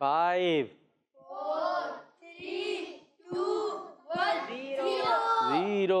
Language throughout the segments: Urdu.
5, 4, 3, 2, 1, 0।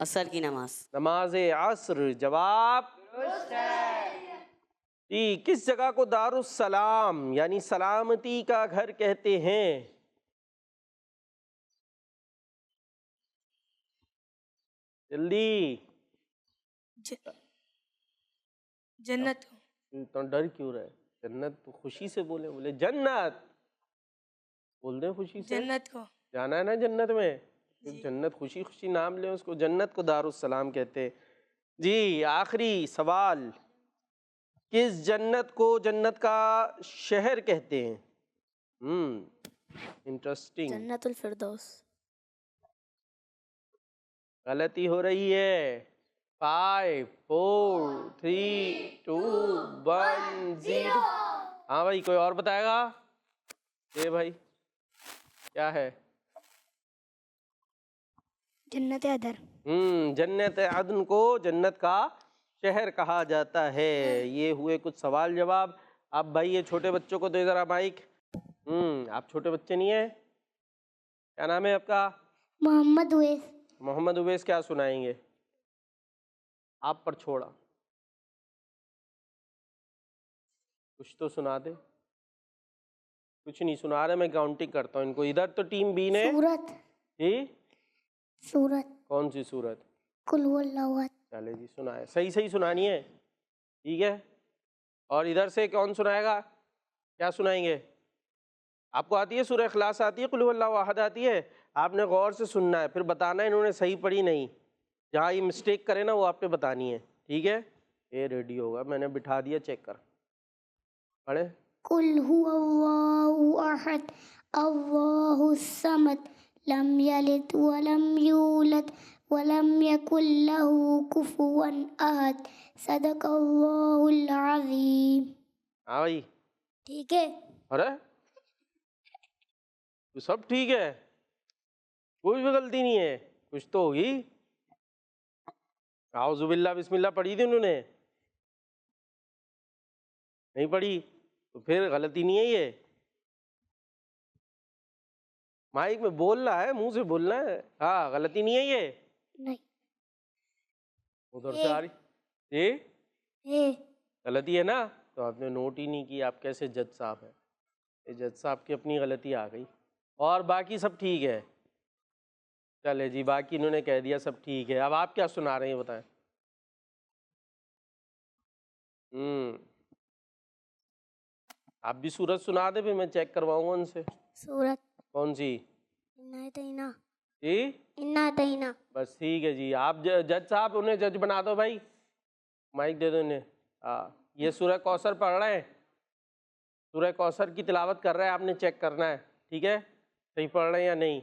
عصر کی نماز. نماز عصر. جواب جی. کس جگہ کو دار السلام یعنی سلامتی کا گھر کہتے ہیں؟ جلدی. جنت کو. تو ڈر کیوں رہے؟ جنت تو خوشی سے بولے. بولے جنت بول دیں خوشی سے. جنت کو. جانا ہے نا جنت میں. جنت خوشی خوشی نام لیں اس کو. جنت کو دار السلام کہتے. جی آخری سوال. کس جنت کو جنت کا شہر کہتے ہیں؟ انٹرسٹنگ. جنت الفردوس. غلطی ہو رہی ہے. 5 4 3 2 1 0. ہاں بھائی کوئی اور بتائے گا؟ اے بھائی کیا ہے؟ جنت عدن. جنت عدن کو جنت کا شہر کہا جاتا ہے. یہ ہوئے کچھ سوال جواب. اب بھائی یہ چھوٹے بچوں کو دے ذرا مائک. آپ چھوٹے بچے نہیں ہیں؟ کیا نام ہے آپ کا؟ محمد اویس. محمد اویس. کیا سنائیں گے؟ آپ پر چھوڑا کچھ تو سنا دے. کچھ نہیں سنا رہے. میں کاؤنٹنگ کرتا ہوں ان کو. ادھر تو ٹیم بی نے سورت. جی سورت کون سی سورت؟ قل هو اللہ احد. چلے جی سنائے. صحیح صحیح سنانی ہے ٹھیک ہے. اور ادھر سے کون سنائے گا؟ کیا سنائیں گے؟ آپ کو آتی ہے سورہ اخلاص آتی ہے؟ قل هو اللہ احد آتی ہے؟ آپ نے غور سے سننا ہے پھر بتانا ہے انہوں نے صحیح پڑھی نہیں. جہاں یہ مسٹیک کرے نا وہ آپ نے بتانی ہے ٹھیک ہے. یہ ریڈی ہوگا. میں نے بٹھا دیا. چیک کر پڑھے. قل هو اللہ احد اللہ الصمد لم یلد ولم یولد ولم یکن له کفوا احد. صدق اللہ العظیم. ہاں بھائی ٹھیک ہے. ارے تو سب ٹھیک ہے. کوئی بھی غلطی نہیں ہے. کچھ تو ہوگی. اعوذ باللہ بسم اللہ پڑھی تھی انہوں نے؟ نہیں پڑھی تو پھر غلطی نہیں ہے. یہ مائک میں بولنا ہے منہ سے بولنا ہے. ہاں غلطی نہیں ہے یہ. نہیں. ادھر سے آ رہی جی اے غلطی ہے نا. تو آپ نے نوٹ ہی نہیں کی. آپ کیسے جج صاحب ہیں؟ یہ جج صاحب کی اپنی غلطی آ گئی. اور باقی سب ٹھیک ہے. چلے جی باقی انہوں نے کہہ دیا سب ٹھیک ہے. اب آپ کیا سنا رہے ہیں بتائیں. آپ بھی سورت سنا دیں پھر میں چیک کرواؤں گا ان سے. سورت کون سی؟ انا اعطیناک. جی انا اعطیناک. بس ٹھیک ہے جی. آپ جج صاحب انہیں جج بنا دو بھائی. مائک دے دو انہیں. ہاں یہ سورہ کوثر پڑھ رہے ہیں. سورہ کوثر کی تلاوت کر رہے ہیں. آپ نے چیک کرنا ہے ٹھیک ہے صحیح پڑھ رہے ہیں یا نہیں.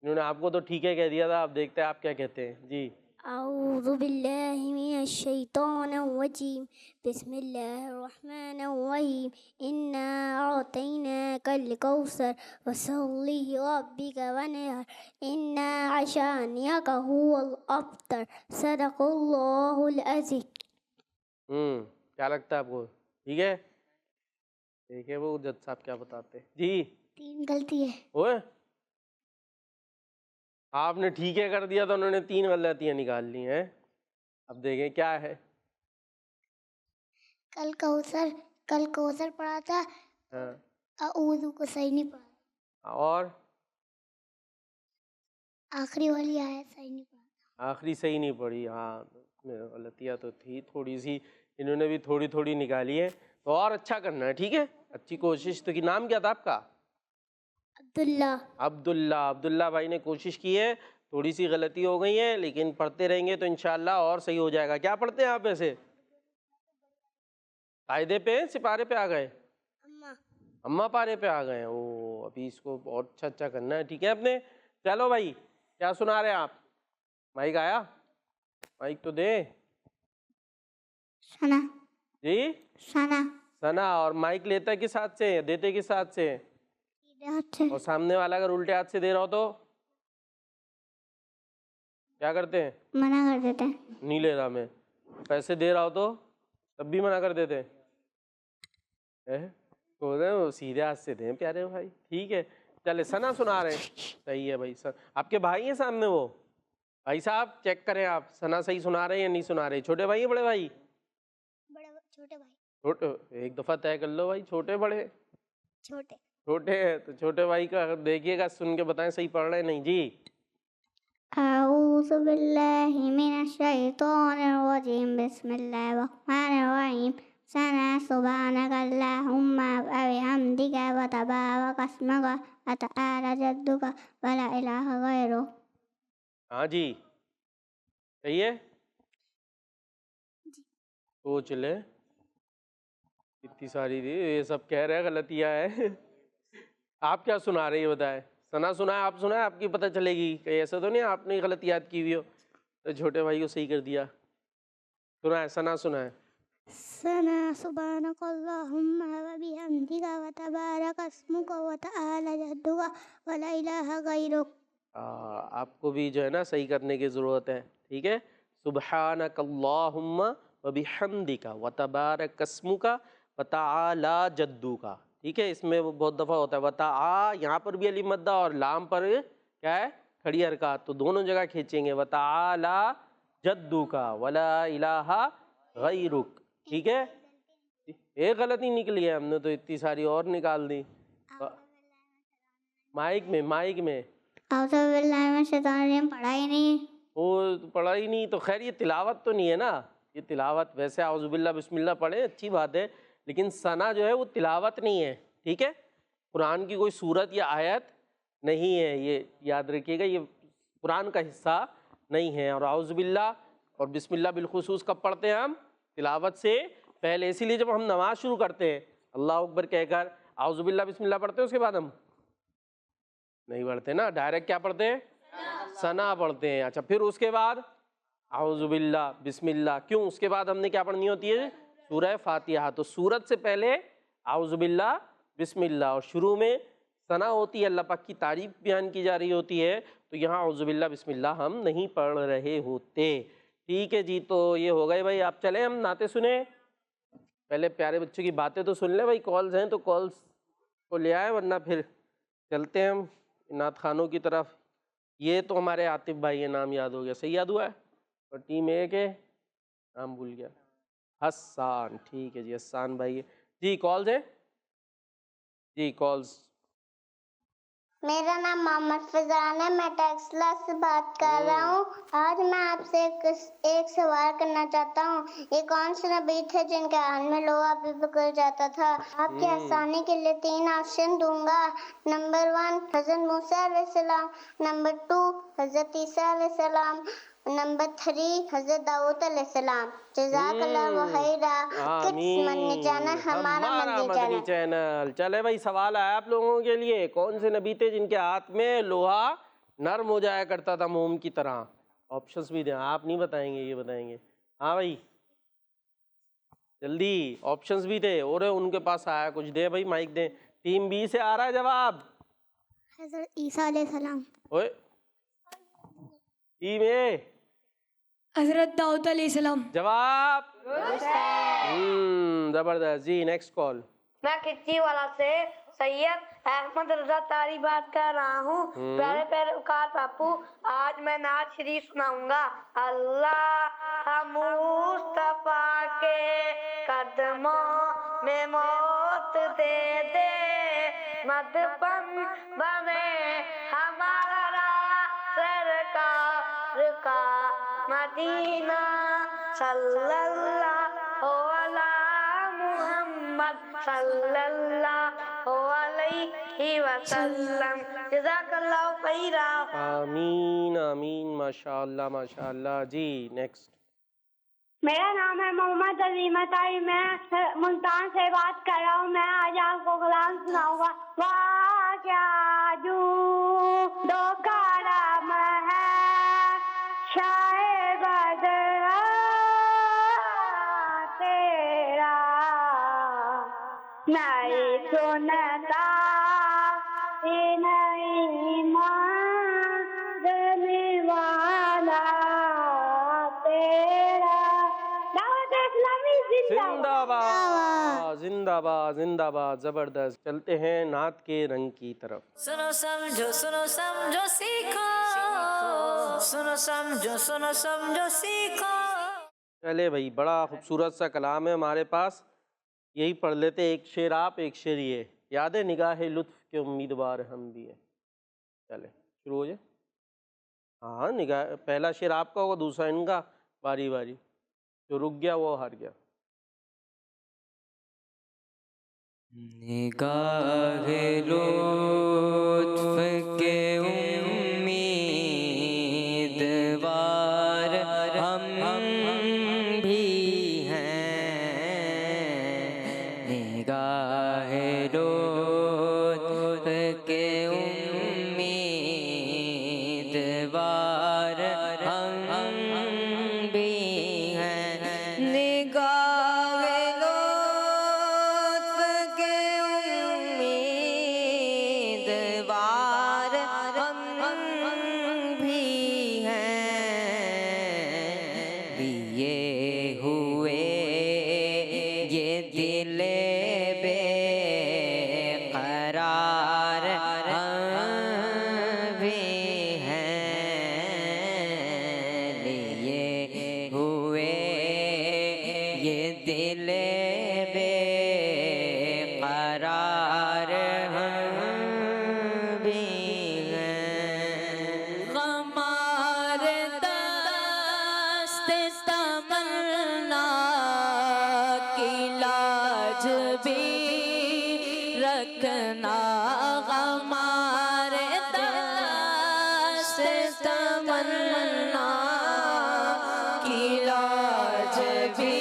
انہوں نے آپ کو تو ٹھیک ہے کہہ دیا تھا. آپ دیکھتے ہیں آپ کیا کہتے ہیں. جی اعوذ باللہ من الشیطان الرجیم. بسم اللہ الرحمن الرحیم. انا اعطیناک الکوثر فصل لربک وانحر ان شانئک هو الابتر. صدق اللہ العظیم. کیا لگتا ہے آپ کو ٹھیک ہے؟ دیکھیں وہ جج صاحب کیا بتاتے. جی 3 غلطی ہے. اوئے آپ نے ٹھیک ہے کر دیا تو انہوں نے 3 غلطیاں نکال لی ہیں. اب دیکھیں کیا ہے. کل کوثر پڑھا تھا. ہاں اعوذ کو صحیح نہیں پڑھا. اور آخری والی آیت صحیح نہیں پڑھا. آخری صحیح نہیں پڑھی. ہاں غلطیاں تو تھی تھوڑی سی. انہوں نے بھی تھوڑی تھوڑی نکالی ہے. تو اور اچھا کرنا ہے ٹھیک ہے. اچھی کوشش تو کی. نام کیا تھا آپ کا؟ عبداللہ. عبداللہ بھائی نے کوشش کی ہے. تھوڑی سی غلطی ہو گئی ہے لیکن پڑھتے رہیں گے تو انشاءاللہ اور صحیح ہو جائے گا. کیا پڑھتے ہیں آپ ایسے؟ قاعدے پہ سپارے پہ آ گئے؟ اماں پارے پہ آ گئے ہیں. او ابھی اس کو بہت اچھا اچھا کرنا ہے ٹھیک ہے اپنے. چلو بھائی کیا سنا رہے ہیں آپ؟ مائک آیا؟ مائک تو دیں. ثنا. جی ثنا. ثنا. اور مائک لیتا ہے کس ہاتھ سے دیتے کس ہاتھ سے؟ ہاتھ سے. اور سامنے والا اگر الٹے ہاتھ سے دے رہا ہو تو کیا کرتے ہیں؟ منع کر دیتے ہیں. نہیں لے رہا میں. پیسے دے رہا ہو تو تب بھی منع کر دیتے ہیں. وہ سیدھے ہاتھ سے دیں پیارے بھائی ٹھیک ہے. چلے ثنا سنا رہے ہیں. صحیح ہے بھائی. سر آپ کے بھائی ہیں سامنے وہ؟ بھائی صاحب چیک کریں آپ ثنا صحیح سنا رہے ہیں یا نہیں سنا رہے؟ چھوٹے بھائی ہیں بڑے بھائی؟ چھوٹے بھائی. چھوٹے. ایک دفعہ طے کر لو بھائی، چھوٹے بڑے؟ چھوٹے. چھوٹے ہیں تو چھوٹے بھائی کا دیکھیے گا، سن کے بتائیں صحیح پڑھ رہے ہیں نہیں. جی اعوذ باللہ من الشیطان الرجیم بسم اللہ الرحمن الرحیم ثنا سبحانک اللہم وبحمدک وتبارک اسمک وتعالی جدک ولا الہ غیرک. ہاں جی صحیح ہے. سوچ لے اتنی ساری تھی، یہ سب کہہ رہے ہیں غلطیاں ہیں. آپ کیا سنا رہے ہیں بتائیں؟ ثنا سنا ہے، آپ سنا ہے، آپ کی پتہ چلے گی کہ ایسا تو نہیں آپ نے غلط یاد کی ہوئی ہو تو چھوٹے بھائی کو صحیح کر دیا. سنا ہے ثنا سنا ہے. ثنا سبحانک اللہم وبحمدک وتبارک اسمک وتعالی جدک ولا الہ غیرک. آپ کو بھی جو ہے نا صحیح کرنے کی ضرورت ہے. ٹھیک ہے، سبحانک اللہم وبحمدک وتبارک اسمک وتعالی جدک. ٹھیک ہے، اس میں وہ بہت دفعہ ہوتا ہے وتعا، یہاں پر بھی الف مدہ اور لام پر کیا ہے کھڑی حرکات، تو دونوں جگہ کھینچیں گے. وتعالی جدک ولا الہ غیرک. ٹھیک ہے، ایک غلطی نکلی ہے، ہم نے تو اتنی ساری اور نکال دی. مائک میں اعوذ باللہ من الشیطان الرجیم پڑھا ہی نہیں. وہ پڑھا ہی نہیں تو خیر یہ تلاوت تو نہیں ہے نا. یہ تلاوت ویسے اعوذ باللہ بسم اللہ پڑھیں اچھی بات ہے، لیکن ثنا جو ہے وہ تلاوت نہیں ہے. ٹھیک ہے، قرآن کی کوئی سورت یا آیت نہیں ہے، یہ یاد رکھیے گا، یہ قرآن کا حصہ نہیں ہے. اور اعوذ باللہ اور بسم اللہ بالخصوص کب پڑھتے ہیں ہم؟ تلاوت سے پہلے. اسی لیے جب ہم نماز شروع کرتے ہیں اللہ اکبر کہہ کر اعوذ باللہ بسم اللہ پڑھتے ہیں، اس کے بعد ہم نہیں پڑھتے نا، ڈائریکٹ کیا پڑھتے ہیں؟ ثنا پڑھتے ہیں. اچھا پھر اس کے بعد اعوذ باللہ بسم اللہ. کیوں؟ اس کے بعد ہم نے کیا پڑھنی ہوتی ہے؟ سورہ فاتحہ. تو سورت سے پہلے اعوذ باللہ بسم اللہ، اور شروع میں ثنا ہوتی ہے، اللہ پاک کی تعریف بیان کی جا رہی ہوتی ہے، تو یہاں اعوذ باللہ بسم اللہ ہم نہیں پڑھ رہے ہوتے. ٹھیک ہے جی، تو یہ ہو گئے بھائی. آپ چلیں ہم نعتیں سنیں. پہلے پیارے بچوں کی باتیں تو سن لیں بھائی، کالز ہیں تو کالز کو لے آئیں، ورنہ پھر چلتے ہیں ہم نعت خوانوں کی طرف. یہ تو ہمارے عاطف بھائی ہے، نام یاد ہو گیا، صحیح یاد ہوا ہے. اور ٹیم ایک ہے، نام بھول گیا، حسان. ٹھیک ہے جی، حسان بھائی ہے جی. کالز ہیں جی، کالز. میرا نام محمد فضان ہے، میں ٹیکسلا سے بات کر رہا ہوں. آج میں آپ سے ایک سوال کرنا چاہتا ہوں. یہ کون سے نبی تھے جن کے ہاتھ میں لوہا بھی پکڑ جاتا تھا؟ آپ کی آسانی کے لیے 3 آپشن دوں گا. نمبر 1 حضرت موسیٰ علیہ السلام، نمبر 2 حضرت عیسیٰ علیہ السلام، نمبر 3 حضرت داؤد علیہ السلام. جزاک اللہ خیرا. کڈس مدنی چینل ہمارا مدنی چینل. چلے بھائی، سوال آیا آپ لوگوں کے لیے، کون سے نبی تھے جن کے ہاتھ میں لوہا نرم ہو جایا کرتا تھا موم کی طرح؟ آپشنز بھی دیں. آپ نہیں بتائیں گے، یہ بتائیں گے. ہاں بھائی جلدی، آپشنز بھی دے. اور ان کے پاس آیا کچھ، دے بھائی مائک دیں. ٹیم بی سے آ رہا ہے جواب. حضرت عیسیٰ علیہ السلام. اوئے ٹیم اے حضرت داؤد علیہ السلام. جواب زبردست جی. Next call. میں کچی والا سے سید احمد رضا تاری بات کر رہا ہوں. پیارے پیروکار باپو، آج میں نعت شریف سناؤں گا. اللہ مصطفیٰ کے قدموں میں موت دے دے، مدفن بنے ہمارا سرکار کا مدینہ. صلی اللہ علیہ محمد صلی اللہ علیہ وسلم. جزاک اللہ خیرا. آمین آمین، ماشاء اللہ ماشاء اللہ جی. نیکسٹ. میرا نام ہے محمد عظیم عطائی، میں ملتان سے بات کر رہا ہوں. میں آج آپ کو کلام سناؤں گا. واقعہ جو دو کلام ہے شاہ بدر تیرا، نہیں سنتا نہیں مانگنے والا تیرا. دعوت اسلامی زندہ زندہ باد زندہ باد زندہ باد، زبردست۔ چلتے ہیں نعت کے رنگ کی طرف۔ سنو سمجھو سیکھو، سنو سمجھو سیکھو۔ چلے بھائی، بڑا خوبصورت سا کلام ہے ہمارے پاس، یہی پڑھ لیتے، ایک شعر آپ ایک شعر یہ۔ یاد ہے نگاہ لطف کے امیدوار ہم بھی ہیں۔ چلے شروع ہو جائے۔ ہاں نگاہ، پہلا شعر آپ کا ہوگا، دوسرا ان کا، باری باری، جو رک گیا وہ ہار گیا۔ نگاہ لطف کے امیدوار ہم بھی ہیں، نگاہ لطف کے امیدوار ہم بھی ہیں، نگاہ لطف کے امیدوار ہم بھی ہیں، لیے ہوئے یہ دل بے قرار ہم بھی ہیں، لیے ہوئے یہ دل بے قرار ہم بھی ہیں، ہمارے دست تمنا کی لاج بھی رکھنا، ہمارے دست تمنا کی لاج بھی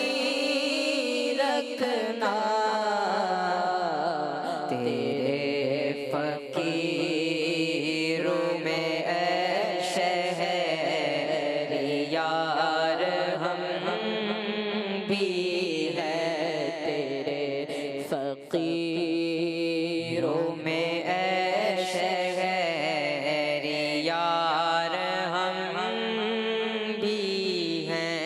رکھنا، تیرے فقیروں میں اے شہریار ہم بھی ہیں، تیرے فقیروں میں اے شہریار ہم بھی ہیں،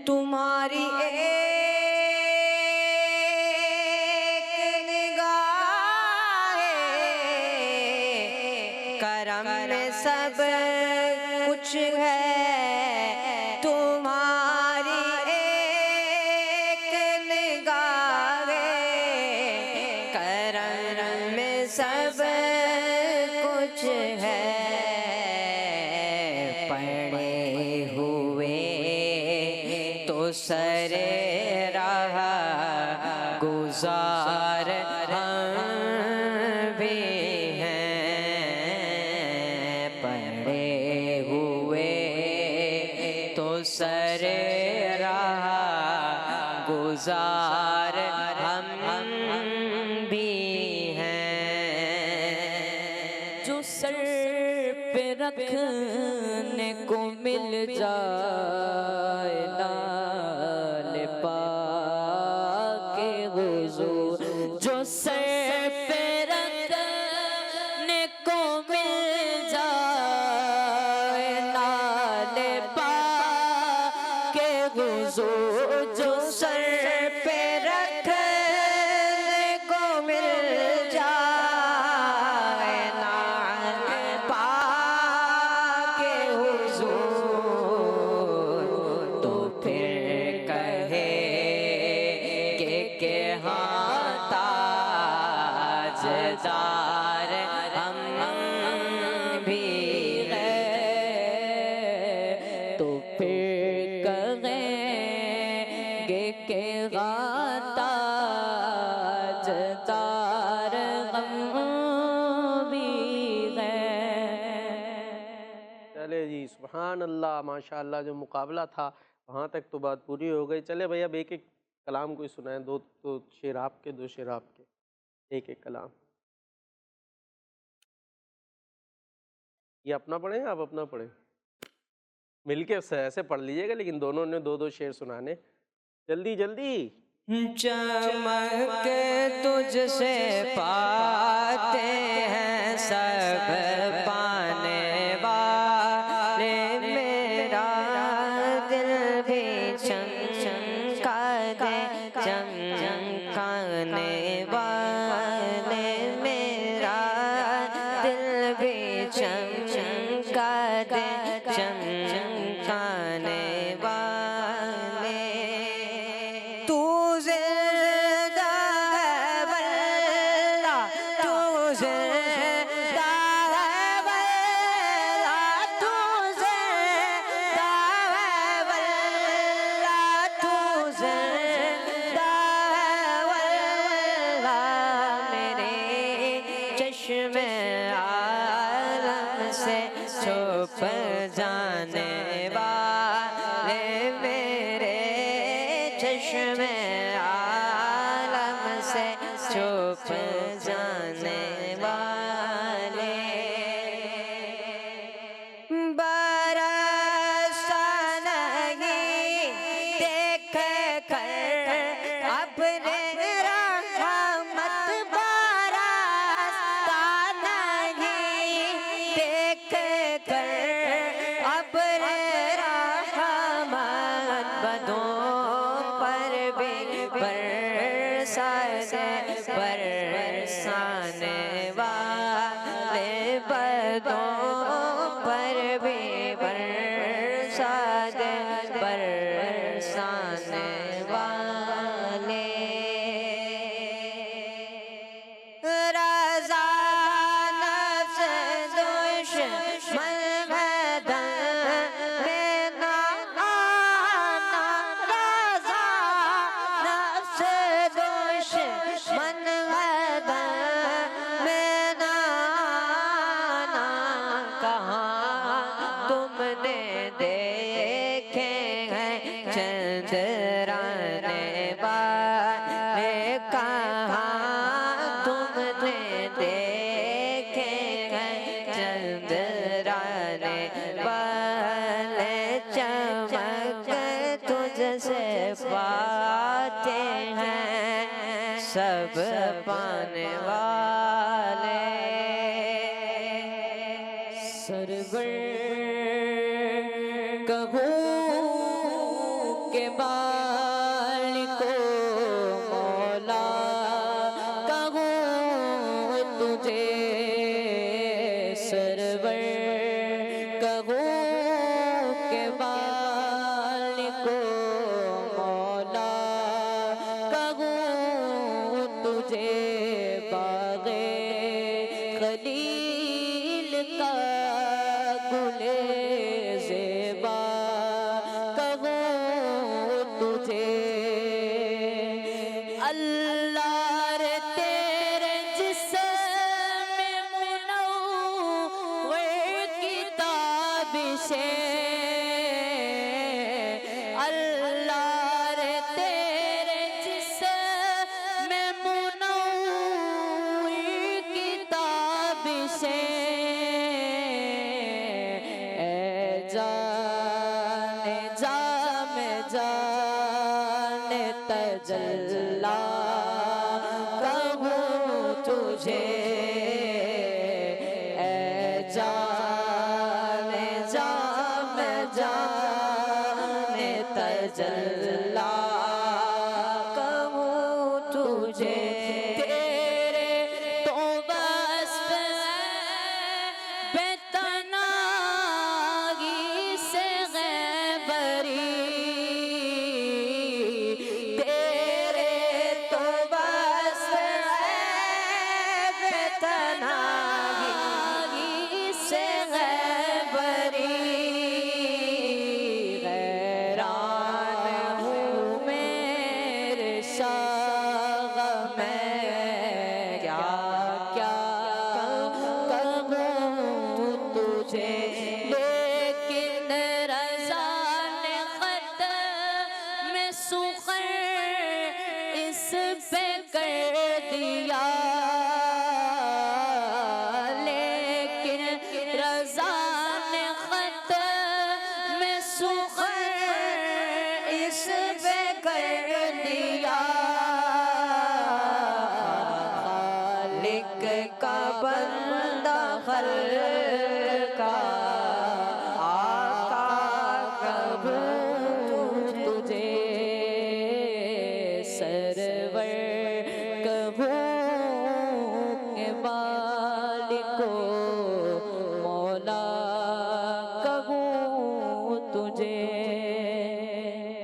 تمہاری ایک نگاہ کرم میں سب کچھ ہے، تمہاری ایک نگاہ کرم میں سب کچھ ہے، پڑے ہوئے تو سر راہ گزار ہم بھی ہیں، پڑے ہوئے تو سر راہ گزار ہم بھی ہیں، جو سر پہ رکھنے کو مل جائے لال پاک حضور، جو سر پہ رکھنے کو مل جائے لال پاک حضور، جو سر پہ رکھنے کو مل جائے لال پاک حضور، تو پھر کہے کہ ہاں تاجدار ہم بھی ہیں، تو پھر کہیں گے کہ ہاں تاجدار ہم بھی ہیں۔ چلے جی، سبحان اللہ، ماشاء اللہ، جو مقابلہ تھا وہاں تک تو بات پوری ہو گئی۔ چلے بھائی اب ایک ایک کلام کوئی سنائیں، دو شعر آپ کے، دو شعر آپ کے، ایک ایک کلام۔ یہ اپنا پڑھیں یا آپ اپنا پڑھیں؟ مل کے ایسے پڑھ لیجیے گا، لیکن دونوں نے دو دو شعر سنانے، جلدی جلدی۔ چمک تجھ سے پاتے ہیں سب پانے والے، میرا دل بھی چمکا دے، جانے والے میرے چشم عالم سے چھپ جانے والے برسا نہیں دیکھ کر اپنے رحمت برستا نہیں دیکھ کر اپنے رحمت بدوں پر بھی برسانے والے بدوں پر بھی برسانے والے رضا نفس دشمن بدن میں نہ آنا رضا نفس دشمن بدن میں نہ آنا کہاں تم نے دیکھے ہیں چندرانے والے کہاں تم نے دیکھے ہیں چندرانے والے چمک تجھ سے پاتے ہیں سب پانے والے سرور کہوں کہ بال کو مولا کہوں تجھے سرور کہوں کہ بال کو مولا کہوں تجھے باغ خلیل کا گلے زیبا کہوں تجھے اللہ رے تیرے جسم منور کتاب سے اللہ رے تیرے جسم منور کتاب سے اے جان میں جان تجلا کہوں تجھے اے جان میں جان تجلا کہوں تجھے تیرے تو وصف بے تناہی سے غیبری تیرے تو وصف بے تناہی سے غیبری غیران ہوں میرے شاغ میں کیا کیا کہوں تجھے لیکن رضا نے خط میں سخن اس پہ کر دیا لیکن رضا نے خط میں سخن اس پہ کر دیا خالق کا بندہ خلق کا آقا کہوں تجھے سرور کہوں کہ مالک مولا کہوں تجھے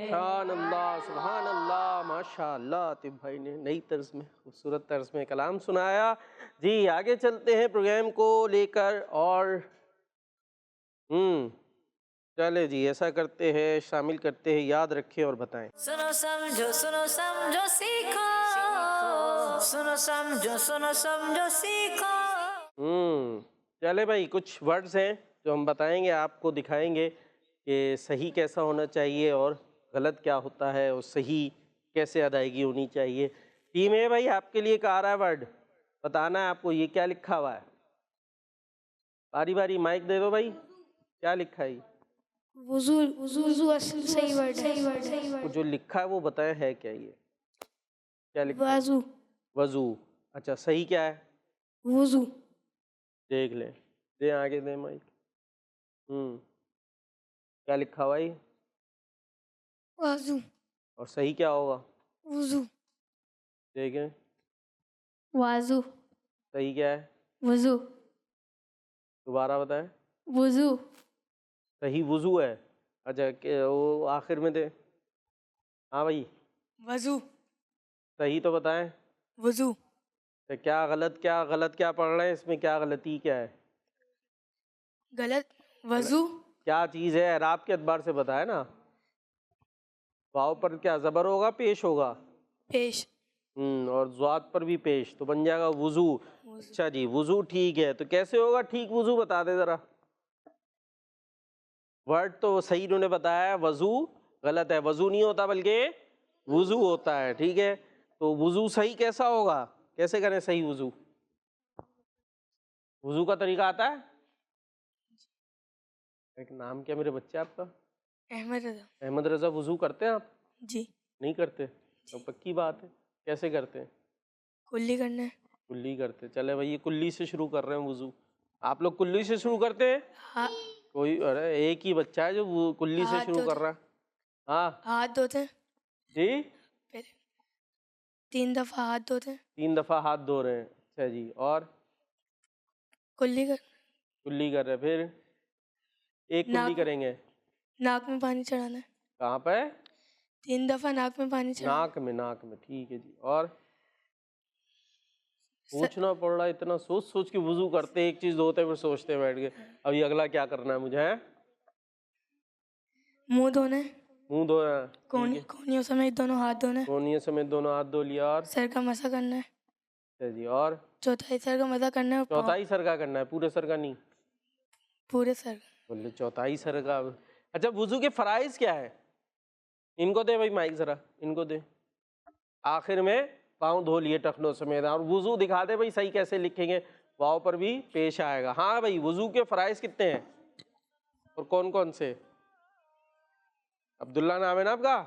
سبحان اللہ ماشاء اللہ عاطف بھائی نے نئی طرز میں خوبصورت طرز میں کلام سنایا. جی آگے چلتے ہیں پروگرام کو لے کر اور چلے جی ایسا کرتے ہیں شامل کرتے ہیں یاد رکھیں اور بتائیں. سنو سمجھو سیکھو سنو سمجھو سیکھو. چلے بھائی کچھ ورڈز ہیں جو ہم بتائیں گے آپ کو، دکھائیں گے کہ صحیح کیسا ہونا چاہیے اور غلط کیا ہوتا ہے اور صحیح کیسے ادائیگی ہونی چاہیے۔ ٹیم اے بھائی آپ کے لیے ایک آ رہا ہے ورڈ، بتانا ہے آپ کو یہ کیا لکھا ہوا ہے۔ باری باری مائک دے دو بھائی، کیا لکھا ہے یہ؟ وضو، وضو اصل صحیح ورڈ ہے۔ وہ جو لکھا ہے وہ بتائیں ہے کیا، یہ کیا لکھا ہے؟ وضو، وضو۔ اچھا صحیح کیا ہے؟ وضو۔ دیکھ لیں، دے آگے دیں مائک۔ کیا لکھا ہوا ہے یہ؟ وضو، اور صحیح کیا ہوگا؟ وضو، دیکھیں وضو، صحیح کیا ہے، وضو، دوبارہ بتائیں۔ وضو، صحیح وضو ہے۔ اچھا کہ وہ آخر میں دے، ہاں بھائی وضو، صحیح تو بتائیں۔ وضو، تو کیا غلط کیا پڑھ رہے ہیں اس میں، کیا غلطی کیا ہے؟ غلط وضو، کیا چیز ہے اعراب کے اعتبار سے بتائے نا۔ واو پر کیا زبر ہوگا، پیش ہوگا؟ پیش، اور ضاد پر بھی پیش، تو بن جائے گا وضو۔ اچھا جی وضو ٹھیک ہے، تو کیسے ہوگا ٹھیک وضو، بتا دے ذرا۔ ورڈ تو صحیح انہوں نے بتایا ہے، وضو غلط ہے، وضو نہیں ہوتا بلکہ وضو ہوتا ہے، ٹھیک ہے۔ تو وضو صحیح کیسا ہوگا، کیسے کریں صحیح وضو؟ وضو کا طریقہ آتا ہے؟ ایک نام کیا میرے بچے آپ کا؟ احمد رضا۔ احمد رضا، وضو کرتے ہیں آپ؟ جی۔ نہیں کرتے؟ تو پکی بات ہے، کیسے کرتے ہیں؟ کلی کرنا ہے۔ کلی کرتے، چلے بھائی یہ کلی سے شروع کر رہے ہیں وضو۔ آپ لوگ کلی سے شروع کرتے ہیں؟ ہاں، کوئی ارے ایک ہی بچہ ہے جو وہ کلی سے شروع کر رہا ہے۔ ہاں ہاتھ دھوتے ہیں، جی، پہلے 3 دفعہ ہاتھ دھوتے ہیں، 3 دفعہ ہاتھ دھو رہے ہیں، اچھا جی، اور کلی کر، کلی کر رہے ہیں، پھر ایک کلی کریں گے، ناک میں پانی چڑھانا ہے، کہاں پہ؟ 3 دفعہ ناک میں پانی چڑھانا ہے۔ ناک میں، ٹھیک ہے جی، اور پوچھنا پڑ رہا ہے، اتنا سوچ سوچ کے وضو کرتے ہیں، ایک چیز دھوتے پھر سوچتے بیٹھ گئے اب یہ اگلا کیا کرنا ہے مجھے، ہے منہ دھونا ہے، منہ دھونا ہے، کونیوں سمیت دونوں ہاتھ دھونا ہے، کونیوں سمیت دونوں ہاتھ دھو لیا، اور سر کا مسح کرنا ہے، اچھا جی، اور چوتھائی سر کا مسح کرنا ہے، اور چوتھائی سر کا کرنا ہے، پورے سر کا نہیں؟ پورے سر کا۔ بولے چوتھائی سر کا۔ اچھا وضو کے فرائض کیا ہے؟ ان کو دے بھائی مائک ذرا، ان کو دے۔ آخر میں پاؤں دھو لیے ٹخنوں سمیت، اور وضو دکھا دے بھائی صحیح کیسے لکھیں گے، واؤ پر بھی پیش آئے گا۔ ہاں بھائی وضو کے فرائض کتنے ہیں اور کون کون سے؟ عبداللہ نام ہے نا آپ کا،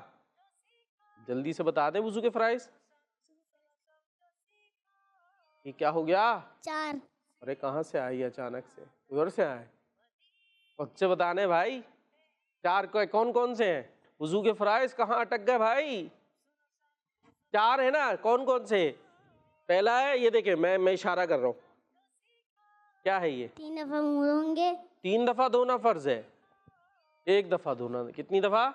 جلدی سے بتا دیں وضو کے فرائض۔ یہ کیا ہو گیا؟ 4۔ ارے کہاں سے آئی اچانک سے، ادھر سے آئے، خود سے بتانے بھائی، 4 کون کون سے ہیں؟ وضو کے فرائض کہاں اٹک گئے بھائی؟ 4 ہے نا، کون کون سے؟ پہلا ہے یہ دیکھیں، میں اشارہ کر رہا ہوں، کیا ہے یہ؟ 3 دفعہ منہ دھوں گے، 3 دفعہ دھونا فرض ہے، 1 دفعہ دھونا، کتنی دفعہ؟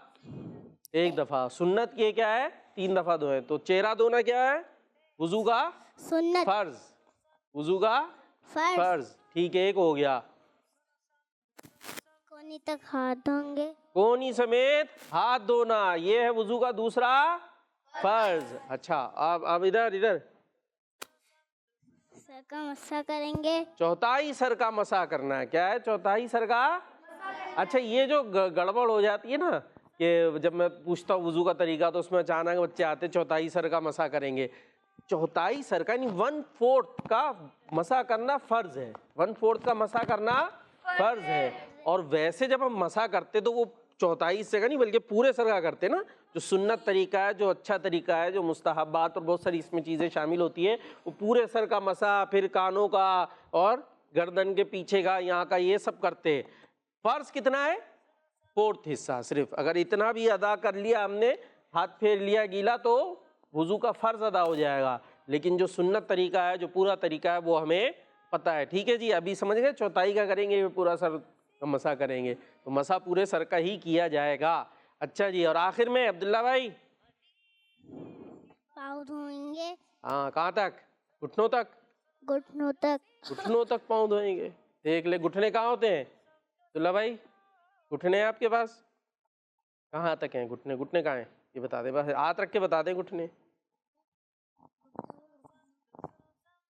1 دفعہ۔ سنت یہ کیا ہے؟ 3 دفعہ دھوئیں۔ تو چہرہ دھونا کیا ہے؟ وضو کا سنت، فرض، وضو کا فرض، فرض، ٹھیک ہے، ایک ہو گیا۔ کونی تک ہاتھ دھوں گے، کونی سمیت ہاتھ دھونا، یہ ہے وضو کا دوسرا فرض۔ اچھا اب ادھر سر کا مسح کریں گے، چوتھائی سر کا مسح کرنا ہے، کیا ہے چوتھائی سر کا؟ اچھا یہ جو گڑبڑ ہو جاتی ہے نا کہ جب میں پوچھتا ہوں وضو کا طریقہ تو اس میں اچانک بچے آتے چوتھائی سر کا مسح کریں گے، چوتھائی سر کا یعنی 1/4 کا مسح کرنا فرض ہے، 1/4 کا مسح کرنا فرض ہے۔ اور ویسے جب ہم مسح کرتے تو وہ چوتھائی سے کا نہیں بلکہ پورے سر کا کرتے نا، جو سنت طریقہ ہے، جو اچھا طریقہ ہے، جو مستحبات اور بہت ساری اس میں چیزیں شامل ہوتی ہے، وہ پورے سر کا مسح، پھر کانوں کا اور گردن کے پیچھے کا، یہاں کا، یہ سب کرتے ہیں۔ فرض کتنا ہے؟ 4تھ حصہ صرف، اگر اتنا بھی ادا کر لیا ہم نے، ہاتھ پھیر لیا گیلا، تو وضو کا فرض ادا ہو جائے گا، لیکن جو سنت طریقہ ہے، جو پورا طریقہ ہے، وہ ہمیں پتہ ہے، ٹھیک ہے جی۔ ابھی سمجھ گئے چوتھائی کا کریں گے، پورا سر مسح کریں گے، تو مسح پورے سر کا ہی کیا جائے گا۔ اچھا جی، اور آخر میں عبداللہ بھائی پاؤں دھوئیں گے، ہاں کہاں تک؟ گھٹنوں تک؟ گھٹنوں تک، گھٹنوں تک پاؤں دھوئیں گے، دیکھ لے گھٹنے کہاں ہوتے ہیں عبداللہ بھائی؟ گھٹنے ہیں آپ کے پاس؟ کہاں تک ہیں گھٹنے؟ گھٹنے کہاں ہیں یہ بتا دیں، بس ہاتھ رکھ کے بتا دیں گھٹنے۔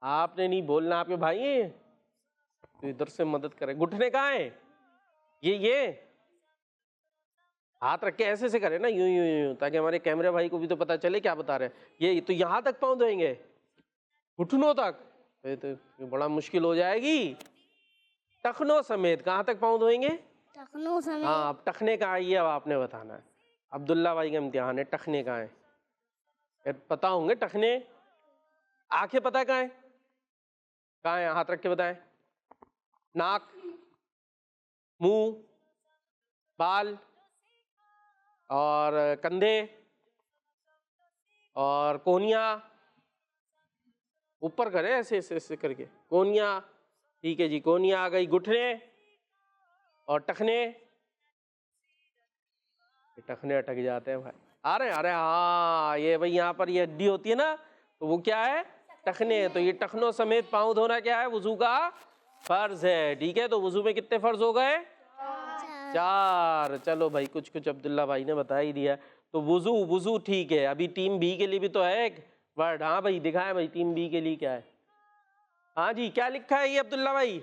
آپ نے نہیں بولنا، آپ کے بھائی ہیں تو ادھر سے مدد کریں، گھٹنے کہاں ہیں؟ یہ ہاتھ رکھ کے ایسے سے کرے نا، یوں یوں یوں، تاکہ ہمارے کیمرے بھائی کو بھی تو پتہ چلے کیا بتا رہے ہیں. یہ تو یہاں تک پاؤں دھوئیں گے، گھٹنوں تک، یہ تو بڑا مشکل ہو جائے گی. ٹخنوں سمیت کہاں تک پاؤں دھوئیں گے؟ ٹخنوں سمیت. ہاں اب ٹخنے کا آئیے، اب آپ نے بتانا ہے. عبداللہ بھائی کا امتحان ہے، ٹخنے کا ہے، پتہ ہوں گے ٹخنے. آنکھیں پتہ کہاں ہیں؟ کہاں ہیں؟ ہاتھ رکھ کے بتائیں. ناک، منہ، بال اور کندھے اور کونیاں. اوپر کرے ایسے ایسے ایسے کر کے، کونیاں. ٹھیک ہے جی، کونیاں آ گئی. گھٹنے اور ٹخنے. ٹخنے اٹک جاتے ہیں بھائی. آ رہے ہیں. ہاں یہ بھائی یہاں پر یہ ہڈی ہوتی ہے نا، تو وہ کیا ہے؟ ٹخنے. تو یہ ٹخنوں سمیت پاؤں دھونا کیا ہے؟ وضو کا فرض ہے. ٹھیک ہے، تو وضو میں کتنے فرض ہو گئے؟ 4. چلو بھائی کچھ عبداللہ بھائی نے بتا ہی دیا. تو وضو ٹھیک ہے. ابھی ٹیم بی کے لیے بھی تو ہے ایک ورڈ. ہاں بھائی دکھائیں بھائی، ٹیم بی کے لیے کیا ہے. ہاں جی کیا لکھا ہے یہ عبداللہ بھائی؟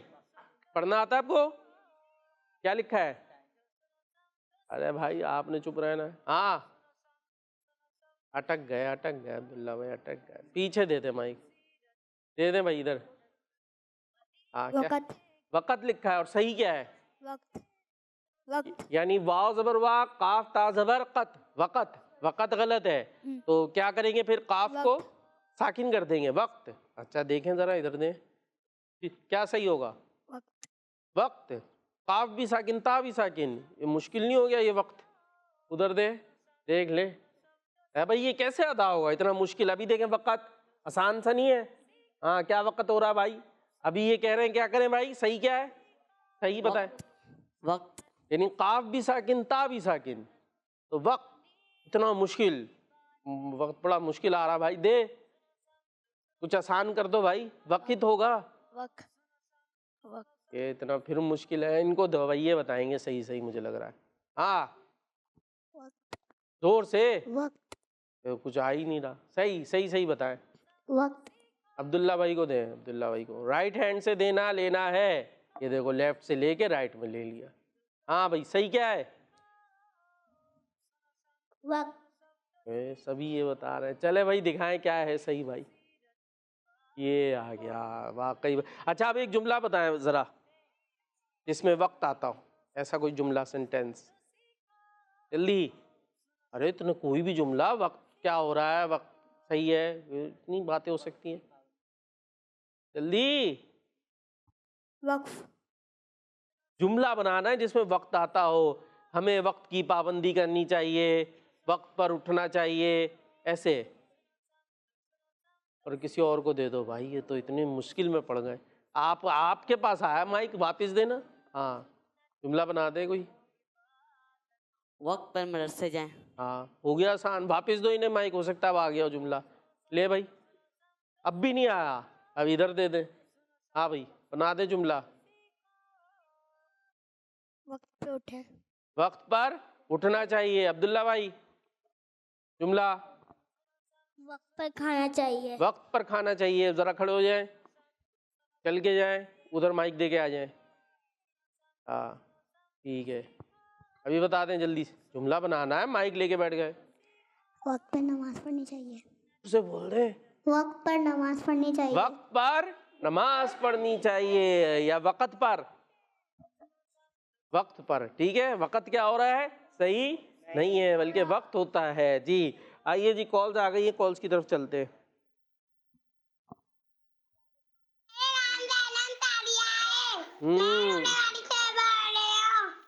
پڑھنا آتا ہے آپ کو؟ کیا لکھا ہے؟ ارے بھائی آپ نے چپ رہنا. ہاں اٹک گئے عبداللہ بھائی، اٹک گئے. پیچھے دے دیں مائک، دے دیں بھائی ادھر. ہاں کیا وقت لکھا ہے، اور صحیح کیا ہے؟ وقت. یعنی واو زبر وا، قاف تا زبر قت، وقت. وقت غلط ہے، تو کیا کریں گے پھر؟ قاف کو ساکن کر دیں گے، وقت. اچھا دیکھیں ذرا ادھر دیں، کیا صحیح ہوگا؟ وقت. قاف بھی ساکن، تا بھی ساکن. یہ مشکل نہیں ہو گیا یہ وقت؟ ادھر دے، دیکھ لیں. اے بھائی یہ کیسے ادا ہوگا اتنا مشکل؟ ابھی دیکھیں وقت آسان سا نہیں ہے. ہاں کیا وقت ہو رہا بھائی؟ ابھی یہ کہہ رہے ہیں کیا کریں بھائی؟ صحیح کیا ہے؟ صحیح بتائیں. وقت. یعنی قاف بھی ساکن، تا بھی ساکن. تو وقت اتنا مشکل، وقت بڑا مشکل آ رہا بھائی. دے کچھ آسان کر دو بھائی. وقت ہوگا، یہ اتنا پھر مشکل ہے. ان کو دوائیے بتائیں گے صحیح مجھے لگ رہا ہے. ہاں زور سے، کچھ آ ہی نہیں رہا. صحیح بتائیں. وقت. عبداللہ بھائی کو دیں، عبداللہ بھائی کو. رائٹ ہینڈ سے دینا لینا ہے. یہ دیکھو لیفٹ سے لے کے رائٹ میں لے لیا. ہاں بھائی صحیح کیا ہے؟ وقت. سبھی یہ بتا رہے ہیں. چلے بھائی دکھائیں کیا ہے صحیح بھائی. یہ آ گیا واقعی. اچھا اب ایک جملہ بتائیں ذرا جس میں وقت آتا ہو، ایسا کوئی جملہ، سینٹینس جلدی. ارے اتنا کوئی بھی جملہ، وقت کیا ہو رہا ہے، وقت صحیح ہے، اتنی باتیں ہو سکتی ہیں. جلدی. وقف. جملہ بنانا ہے جس میں وقت آتا ہو. ہمیں وقت کی پابندی کرنی چاہیے، وقت پر اٹھنا چاہیے، ایسے. اور کسی اور کو دے دو بھائی، یہ تو اتنی مشکل میں پڑ گئے. آپ کے پاس آیا مائک، واپس دینا. ہاں جملہ بنا دے کوئی. وقت پر مدرسے جائیں. ہاں ہو گیا آسان. واپس دو انہیں مائک، ہو سکتا ہے اب آ گیا ہو جملہ. لے بھائی اب بھی نہیں آیا، اب ادھر دے دیں. ہاں بھائی بنا دے جملہ. وقت پہ اٹھے. وقت پر اٹھنا چاہیے. عبداللہ بھائی جملہ. وقت پر کھانا چاہیے. وقت پر کھانا چاہیے. ذرا کھڑے ہو جائیں، چل کے جائیں ادھر، مائک دے کے آ جائیں. ہاں ٹھیک ہے. ابھی بتا دیں جلدی سے، جملہ بنانا ہے. مائک لے کے بیٹھ گئے. وقت پر نماز پڑھنی چاہیے. اسے بول رہے ہیں وقت پر نماز پڑھنی چاہیے. وقت پر نماز پڑھنی چاہیے، یا وقت پر؟ وقت پر. ٹھیک ہے. وقت کیا ہو رہا ہے؟ صحیح نہیں ہے، بلکہ وقت ہوتا ہے. جی آئیے جی، کالز آ گئی ہیں، کالز کی طرف چلتے ہیں.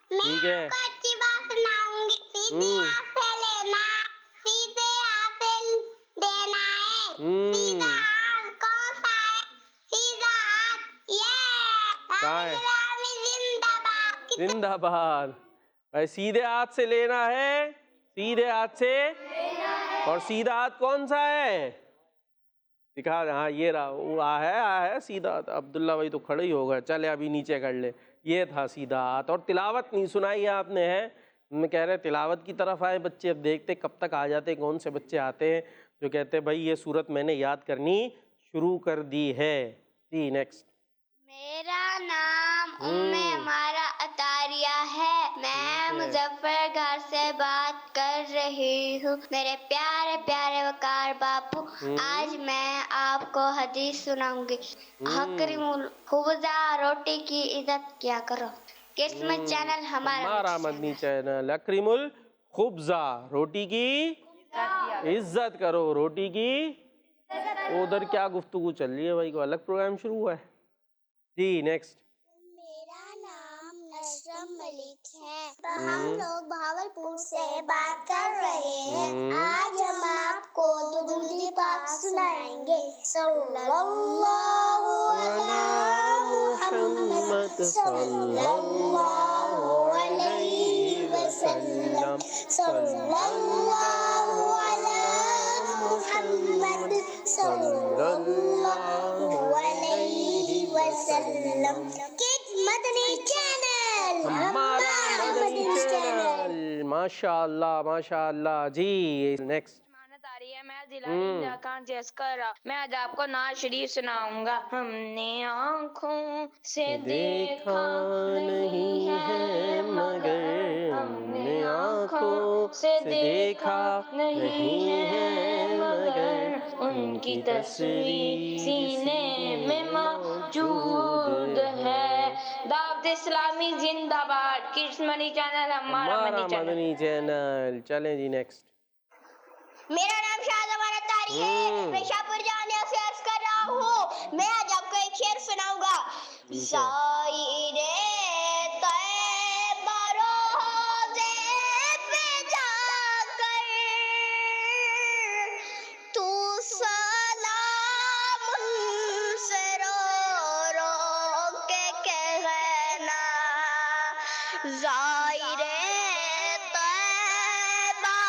ٹھیک ہے. اچھی بات سناؤں گی. سیدھے ہاتھ سے لینا، سیدھے ہاتھ سے دینا ہے. سیدھا ہاتھ کون سا ہے؟ سیدھا ہاتھ یہ کہاں ہے؟ زندہ باد. زندہ باد. سیدھے ہاتھ سے لینا ہے، سیدھے ہاتھ سے. اور سیدھا ہاتھ کون سا ہے؟ دکھا. ہاں یہ رہا، وہ آ ہے سیدھا ہاتھ. عبداللہ بھائی تو کھڑے ہی ہو گئے. چلے ابھی نیچے کر لے. یہ تھا سیدھا ہاتھ. اور تلاوت نہیں سنائی آپ نے ہے. میں کہہ رہے تلاوت کی طرف آئے بچے. اب دیکھتے کب تک آ جاتے، کون سے بچے آتے ہیں جو کہتے بھائی یہ سورت میں نے یاد کرنی شروع کر دی ہے. جی نیکسٹ. میرا نام ہمارا اطاریہ ہے. میں مظفر گھر سے بات کر رہی ہوں. میرے پیارے پیارے وقار باپو، آج میں آپ کو حدیث سناؤں گی. حکرم الخبزہ، روٹی کی عزت کیا کرو. قسمت چینل ہمارا مدنی چینل. اکرم الخبزہ، روٹی کی عزت کرو. روٹی کی ادھر کیا گفتگو چل رہی ہے بھائی؟ کو الگ پروگرام شروع ہوا ہے جی. نیکسٹ. میرا نام نشرم ملک ہے. ہم لوگ بھاولپور سے بات کر رہے ہیں. آج ہم آپ کو درود پاک سنائیں گے. صلی اللہ علی محمد صلی اللہ علیہ وسلم. صلی اللہ علی محمد صلی اللہ علیہ وسلم. مدنی چینل، ہمارا مدنی چینل. ماشاء اللہ ماشاء اللہ جی. نیکسٹ. میں ضلع خان جیسکر، میں آج آپ کو نعت شریف سناؤں گا. ہم نے آنکھوں سے دیکھا نہیں ہے مگر، ہم نے آنکھوں سے دیکھا نہیں ہے مگر، ان کی تصویر سینے میں موجود ہے. دعوت اسلامی زندہ باد. کس مدنی چینل؟ ہمارا مدنی چینل. چلیں جی. نیکسٹ. میرا نام شاہزمان اتاری ہے. میں شاہپور جامعہ سے عرض کر رہا ہوں. میں آج آپ کو ایک شعر سناؤں گا. زائر طیبہ روضے پہ جا کر تو سلام ان سے رو رو کے کہنا. زائر طیبہ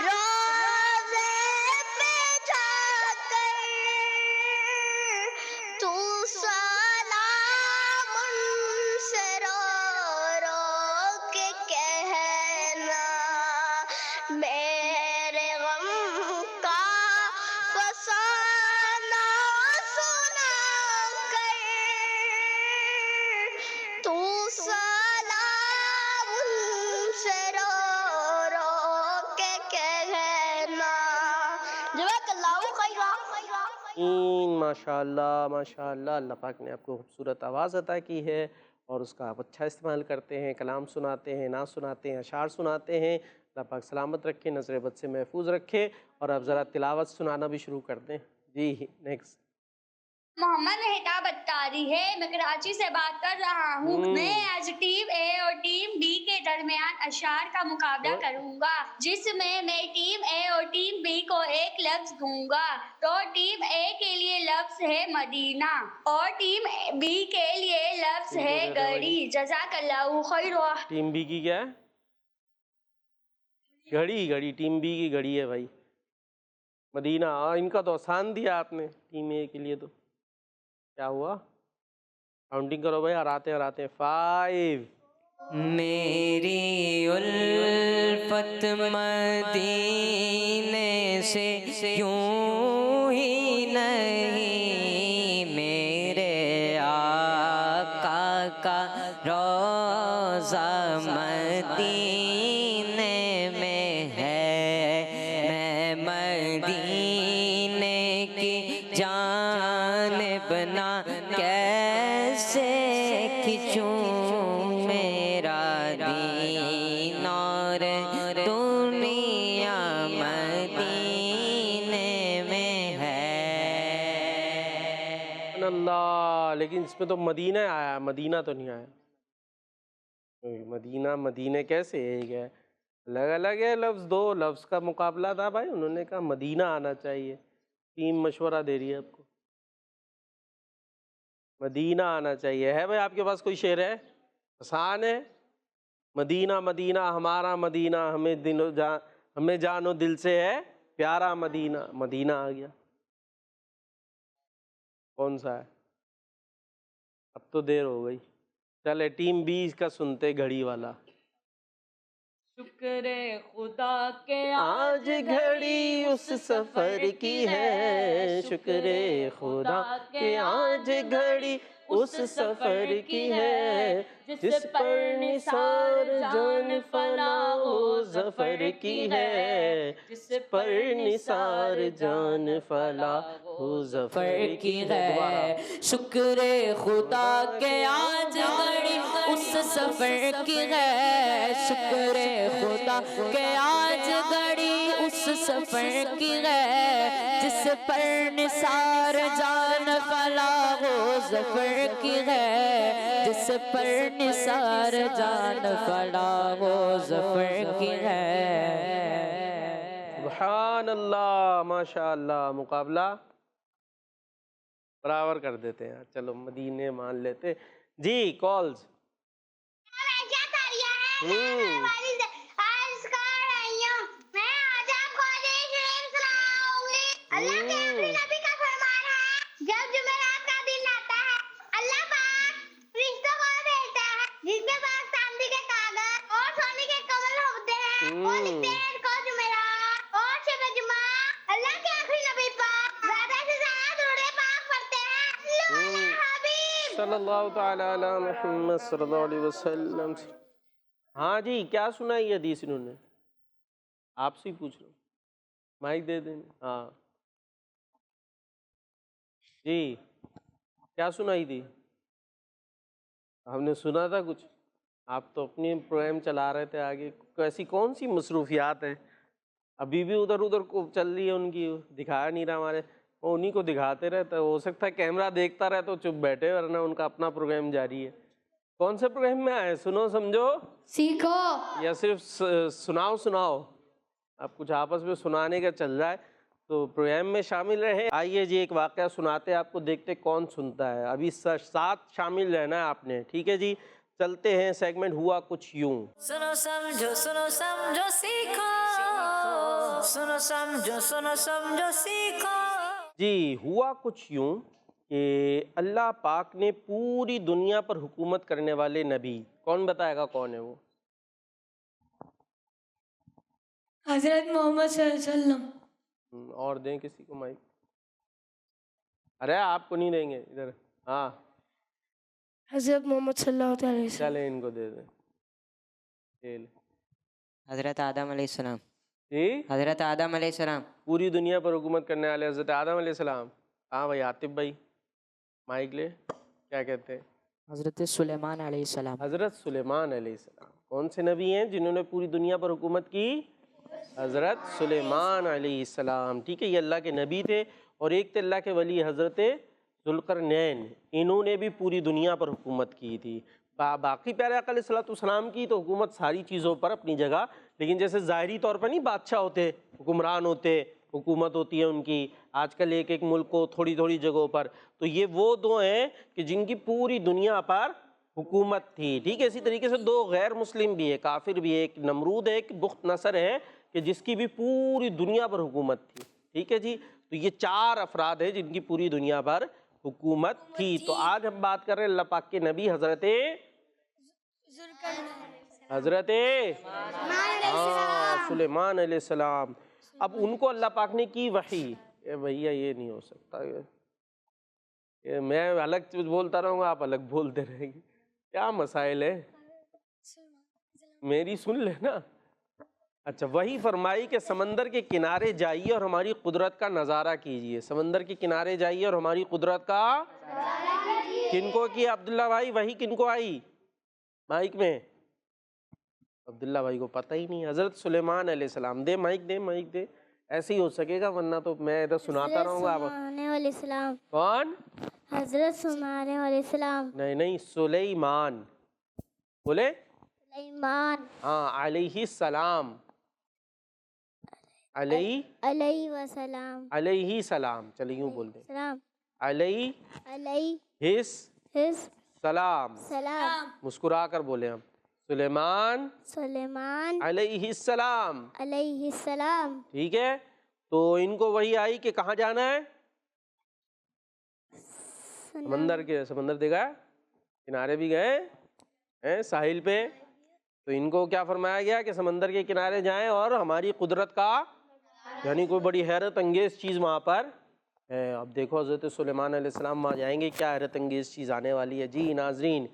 روضے پہ جا کر تو سلام ان سے رو رو کے کہنا. میرے غم کا فسانہ سنا کر تو سلام ان سے رو رو کے کہنا. جزاک اللہ خیرا. ماشاء اللہ ماشاء اللہ. اللہ پاک نے آپ کو خوبصورت آواز عطا کی ہے اور اس کا آپ اچھا استعمال کرتے ہیں. کلام سناتے ہیں، نعت سناتے ہیں، اشعار سناتے ہیں. اللہ پاک سلامت رکھے، نظر بد سے محفوظ رکھے. اور اب ذرا تلاوت سنانا بھی شروع کر دیں جی. نیکسٹ. محمد مہتاب اتاری ہے. میں کراچی سے بات کر رہا ہوں. میں آج ٹیم اے اور ٹیم بی کے درمیان اشعار کا مقابلہ کروں گا، جس میں ٹیم اے اور ٹیم بی کو ایک لفظ دوں گا. تو ٹیم اے کے لیے لفظ ہے مدینہ اور ٹیم بی کے لیے لفظ ہے گھڑی. جزاک اللہ خیر. ٹیم بی کی کیا ہے؟ گھڑی. گھڑی ٹیم بی کی گھڑی ہے بھائی. مدینہ ان کا تو آسان دیا آپ نے. ٹیم اے کے لیے تو کیا ہوا؟ کاؤنٹنگ کرو بھائی. ہراتے ہراتے 5. میری الفت مدینے سے یوں ہی نہیں، میرے آقا کا روضہ مدینے میں ہے. میں مدینے کی جانب نہ کیسے کھچوں، میرا دین اور دنیا مدینے میں ہے. اللہ. لیکن اس میں تو مدینہ آیا، مدینہ تو نہیں آیا. مدینہ مدینہ کیسے ایک ہے؟ الگ الگ ہے لفظ. 2 لفظ کا مقابلہ تھا بھائی. انہوں نے کہا مدینہ آنا چاہیے. ٹیم مشورہ دے رہی ہے آپ کو، مدینہ آنا چاہیے. ہے بھائی آپ کے پاس کوئی شعر ہے؟ آسان ہے. مدینہ مدینہ ہمارا مدینہ، ہمیں جان و دل سے ہے پیارا مدینہ. مدینہ آ گیا. کون سا ہے؟ اب تو دیر ہو گئی. چلے ٹیم بی کا سنتے گھڑی والا. شکر خدا کے آج گھڑی اس سفر کی ہے، شکر خدا کہ آج گھڑی اس سفر کی ہے، جس پر نثار جان فلاح و ظفر کی ہے، جس پر نثار جان فلاح و ظفر کی ہے۔ شکر خدا کے آج گھڑی اس سفر کی ہے، شکر خدا کہ آج گھڑی اس سفر کی ہے، جس پر نثار جان فلاح و ظفر کی ہے، جس پر نثار جان فلاح و ظفر کی ہے۔ سبحان اللہ، ماشاء اللہ۔ مقابلہ برابر کر دیتے ہیں، چلو مدینے مان لیتے۔ جی کالز۔ اللہ کے آخری نبی کا فرمان ہے، جب جمعرات کا دن آتا ہے اللہ پاک فرشتوں کو بھیجتا ہے جس کے پاس چاندی کے کاغذ اور سونے کے کمل ہوتے ہیں، وہ لکھتے ہیں ان کو جمعرات اور شب جمعہ اللہ کے آخری نبی پاک زیادہ سے زیادہ درود پاک پڑھتے ہیں۔ صلی حبیب صلی اللہ تعالی علی محمد صلی اللہ علیہ وسلم۔ ہاں جی، کیا سنائی حدیث انہوں نے؟ آپ سے پوچھ رہا ہوں، مائک دے دیں۔ ہاں جی، کیا سنائی تھی؟ ہم نے سنا تھا کچھ، آپ تو اپنی پروگرام چلا رہے تھے آگے، ایسی کون سی مصروفیات ہیں؟ ابھی بھی ادھر ادھر کو چل رہی ہے ان کی، دکھایا نہیں رہا ہمارے، وہ انہی کو دکھاتے رہتے، ہو سکتا ہے کیمرہ دیکھتا رہے تو چپ بیٹھے، ورنہ ان کا اپنا پروگرام جاری ہے۔ کون سے پروگرام میں آئے؟ سنو سمجھو سیکھو یا صرف سناؤ؟ اب کچھ آپس میں سنانے کا چل رہا ہے تو پروگرام میں شامل رہے۔ آئیے جی ایک واقعہ سناتے آپ کو، دیکھتے کون سنتا ہے۔ ابھی ساتھ شامل رہنا ہے آپ نے، ٹھیک ہے جی؟ چلتے ہیں، سیگمنٹ ہوا کچھ یوں۔ سنو سمجھو سیکھو، سنو سمجھو سیکھو۔ جی، ہوا کچھ یوں کہ اللہ پاک نے پوری دنیا پر حکومت کرنے والے نبی، کون بتائے گا کون ہے وہ؟ حضرت محمد صلی اللہ علیہ وسلم۔ اور دیں کسی کو مائک۔ ارے آپ کو نہیں دیں گے، ادھر۔ ہاں حضرت محمد صلی اللہ علیہ وسلم۔ چلیں ان کو دے دیں۔ حضرت آدم علیہ السلام۔ جی، حضرت آدم علیہ السلام۔ پوری دنیا پر حکومت کرنے والے حضرت آدم علیہ السلام۔ ہاں بھائی عاطف بھائی مائک لے، کیا کہتے ہیں؟ حضرت سلیمان علیہ السلام۔ حضرت سلیمان علیہ السلام۔ کون سے نبی ہیں جنہوں نے پوری دنیا پر حکومت کی؟ حضرت سلیمان علیہ السلام، ٹھیک ہے، یہ اللہ کے نبی تھے۔ اور ایک تھے اللہ کے ولی حضرت ذوالقرنین، انہوں نے بھی پوری دنیا پر حکومت کی تھی۔ باقی پیارے آقا علیہ السلام کی تو حکومت ساری چیزوں پر اپنی جگہ، لیکن جیسے ظاہری طور پر نہیں بادشاہ ہوتے، حکمران ہوتے، حکومت ہوتی ہے ان کی، آج کل ایک ایک ملک کو تھوڑی تھوڑی جگہوں پر، تو یہ وہ دو ہیں کہ جن کی پوری دنیا پر حکومت تھی، ٹھیک ہے۔ اسی طریقے سے دو غیر مسلم بھی ہے، کافر بھی ہے، ایک نمرود ہے، ایک بخت نصر ہے، کہ جس کی بھی پوری دنیا پر حکومت تھی، ٹھیک ہے جی۔ تو یہ چار افراد ہیں جن کی پوری دنیا پر حکومت تھی۔ تو آج ہم بات کر رہے ہیں اللہ پاک کے نبی حضرت سلیمان علیہ السلام۔ اب ان کو اللہ پاک نے کی وحی، بھیا یہ نہیں ہو سکتا، میں الگ بولتا رہوں گا، آپ الگ بولتے رہیں گے، کیا مسائل ہے؟ میری سن لینا۔ اچھا، وہی فرمائی کہ سمندر کے کنارے جائیے اور ہماری قدرت کا نظارہ کیجئے۔ سمندر کے کنارے جائیے اور ہماری قدرت کا کن کو کیا؟ عبداللہ بھائی وہی کن کو آئی مائک میں؟ عبداللہ بھائی کو پتہ ہی نہیں۔ حضرت سلیمان علیہ السلام، دے مائک، دے مائک دے، ایسے ہی ہو سکے گا، ورنہ تو میں ادھر سناتا رہوں گا۔ کون؟ حضرت سلیمان علیہ السلام۔ نہیں، سلیمان، بولے سلیمان ہاں، علیہ السلام، علیہ وسلام، علیہ السلام، چلیے یوں بول دیں، سلام علیہ السلام، سلام، مسکرا کر بولیں ہم، سلیمان علیہ السلام، علیہ السلام۔ ٹھیک ہے۔ تو ان کو وہی آئی کہ کہاں جانا ہے؟ سمندر دیکھا، کنارے بھی گئے ہیں، ساحل پہ تو ان کو کیا فرمایا گیا کہ سمندر کے کنارے جائیں اور ہماری قدرت کا یعنی کوئی بڑی حیرت انگیز چیز وہاں پر ہے۔ اب دیکھو حضرت سلیمان علیہ السلام وہاں جائیں گے، کیا حیرت انگیز چیز آنے والی ہے۔ جی ناظرین،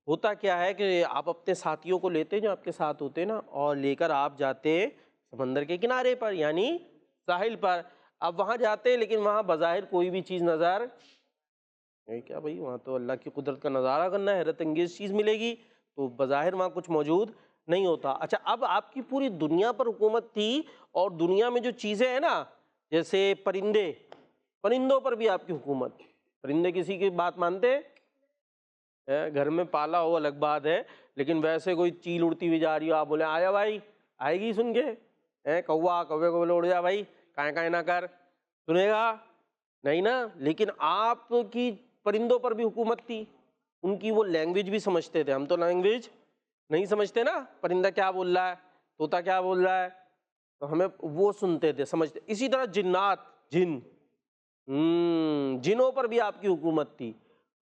ہوتا کیا ہے کہ آپ اپنے ساتھیوں کو لیتے جو آپ کے ساتھ ہوتے نا، اور لے کر آپ جاتے سمندر کے کنارے پر یعنی ساحل پر۔ اب وہاں جاتے لیکن وہاں بظاہر کوئی بھی چیز نظر کیا بھائی، وہاں تو اللہ کی قدرت کا نظارہ کرنا ہے، حیرت انگیز چیز ملے گی، تو بظاہر وہاں کچھ موجود نہیں ہوتا۔ اچھا، اب آپ کی پوری دنیا پر حکومت تھی، اور دنیا میں جو چیزیں ہیں نا، جیسے پرندوں پر بھی آپ کی حکومت۔ پرندے کسی کی بات مانتے؟ گھر میں پالا ہو الگ بات ہے، لیکن ویسے کوئی چیل اڑتی ہوئی جا رہی ہو، آپ بولے آیا بھائی، آئے گی سن کے؟ کوے کو بولے اڑ جا بھائی، کائیں نہ کر، سنے گا نہیں نا؟ لیکن آپ کی پرندوں پر بھی حکومت تھی، ان کی وہ لینگویج بھی سمجھتے تھے، ہم تو لینگویج نہیں سمجھتے نا، پرندہ کیا بول رہا ہے، طوطا کیا بول رہا ہے، تو ہمیں وہ سنتے تھے، سمجھتے۔ اسی طرح جنوں پر بھی آپ کی حکومت تھی۔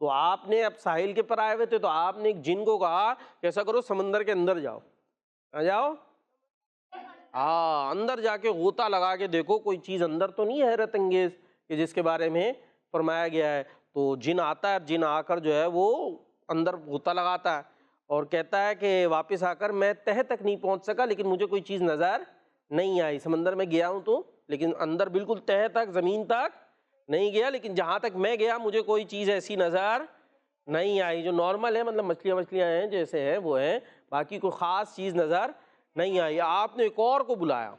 تو آپ نے اب ساحل کے پر آئے ہوئے تھے، تو آپ نے ایک جن کو کہا کہ ایسا کرو سمندر کے اندر جاؤ، کہاں جاؤ؟ اندر جا کے غوطہ لگا کے دیکھو کوئی چیز اندر تو نہیں ہے حیرت انگیز کہ جس کے بارے میں فرمایا گیا ہے۔ تو جن آتا ہے، جن آ کر جو ہے وہ اندر غوطہ لگاتا ہے اور کہتا ہے کہ واپس آ کر میں تہہ تک نہیں پہنچ سکا، لیکن مجھے کوئی چیز نظر نہیں آئی، سمندر میں گیا ہوں تو، لیکن اندر بالکل تہہ تک زمین تک نہیں گیا، لیکن جہاں تک میں گیا مجھے کوئی چیز ایسی نظر نہیں آئی جو نارمل ہے، مطلب مچھلیاں ہیں جیسے ہیں وہ ہیں، باقی کوئی خاص چیز نظر نہیں آئی۔ آپ نے ایک اور کو بلایا،